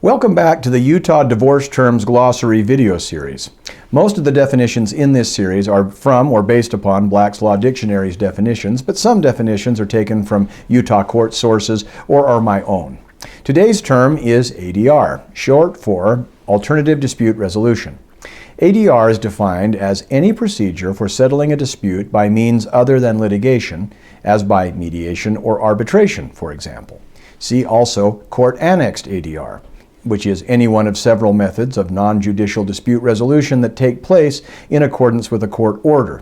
Welcome back to the Utah Divorce Terms Glossary video series. Most of the definitions in this series are from or based upon Black's Law Dictionary's definitions, but some definitions are taken from Utah court sources or are my own. Today's term is ADR, short for Alternative Dispute Resolution. ADR is defined as any procedure for settling a dispute by means other than litigation, as by mediation or arbitration, for example. See also court-annexed ADR, which is any one of several methods of non-judicial dispute resolution that take place in accordance with a court order.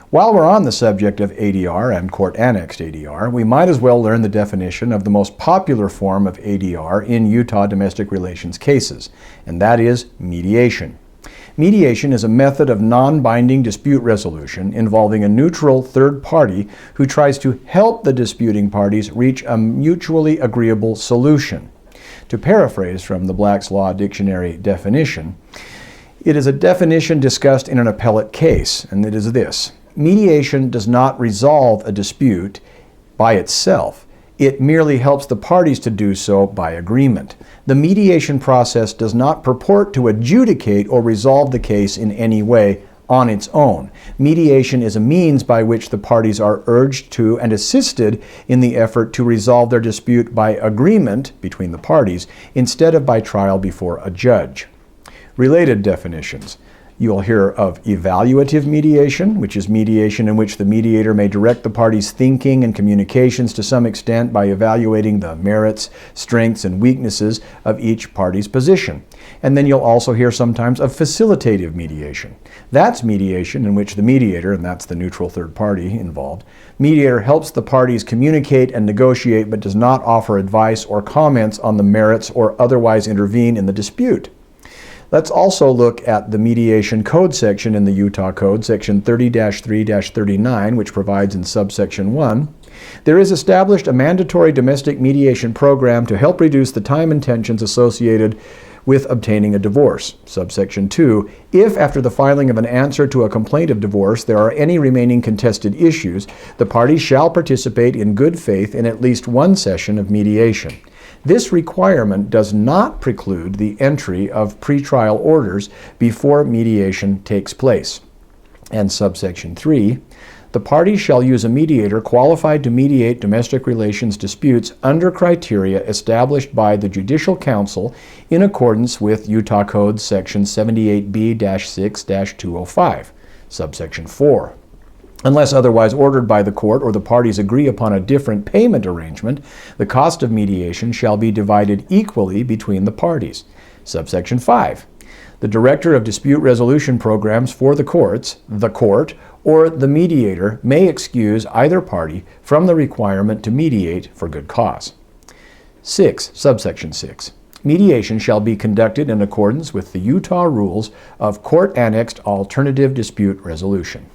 While we're on the subject of ADR and court-annexed ADR, we might as well learn the definition of the most popular form of ADR in Utah domestic relations cases, and that is mediation. Mediation is a method of non-binding dispute resolution involving a neutral third party who tries to help the disputing parties reach a mutually agreeable solution. To paraphrase from the Black's Law Dictionary definition, it is a definition discussed in an appellate case, and it is this: mediation does not resolve a dispute by itself. It merely helps the parties to do so by agreement. The mediation process does not purport to adjudicate or resolve the case in any way on its own. Mediation is a means by which the parties are urged to and assisted in the effort to resolve their dispute by agreement between the parties instead of by trial before a judge. Related definitions. You'll hear of evaluative mediation, which is mediation in which the mediator may direct the parties' thinking and communications to some extent by evaluating the merits, strengths, and weaknesses of each party's position. And then you'll also hear sometimes of facilitative mediation. That's mediation in which the mediator, and that's the neutral third party involved, mediator helps the parties communicate and negotiate but does not offer advice or comments on the merits or otherwise intervene in the dispute. Let's also look at the mediation code section in the Utah Code, section 30-3-39, which provides in subsection 1, there is established a mandatory domestic mediation program to help reduce the time and tensions associated with obtaining a divorce. Subsection 2, if after the filing of an answer to a complaint of divorce there are any remaining contested issues, the parties shall participate in good faith in at least one session of mediation. This requirement does not preclude the entry of pretrial orders before mediation takes place. And subsection 3, the parties shall use a mediator qualified to mediate domestic relations disputes under criteria established by the Judicial Council in accordance with Utah Code section 78B-6-205. Subsection 4. Unless otherwise ordered by the court or the parties agree upon a different payment arrangement, the cost of mediation shall be divided equally between the parties. Subsection 5. The Director of Dispute Resolution Programs for the courts, the court, or the mediator may excuse either party from the requirement to mediate for good cause. 6. Subsection 6. Mediation shall be conducted in accordance with the Utah rules of court-annexed alternative dispute resolution.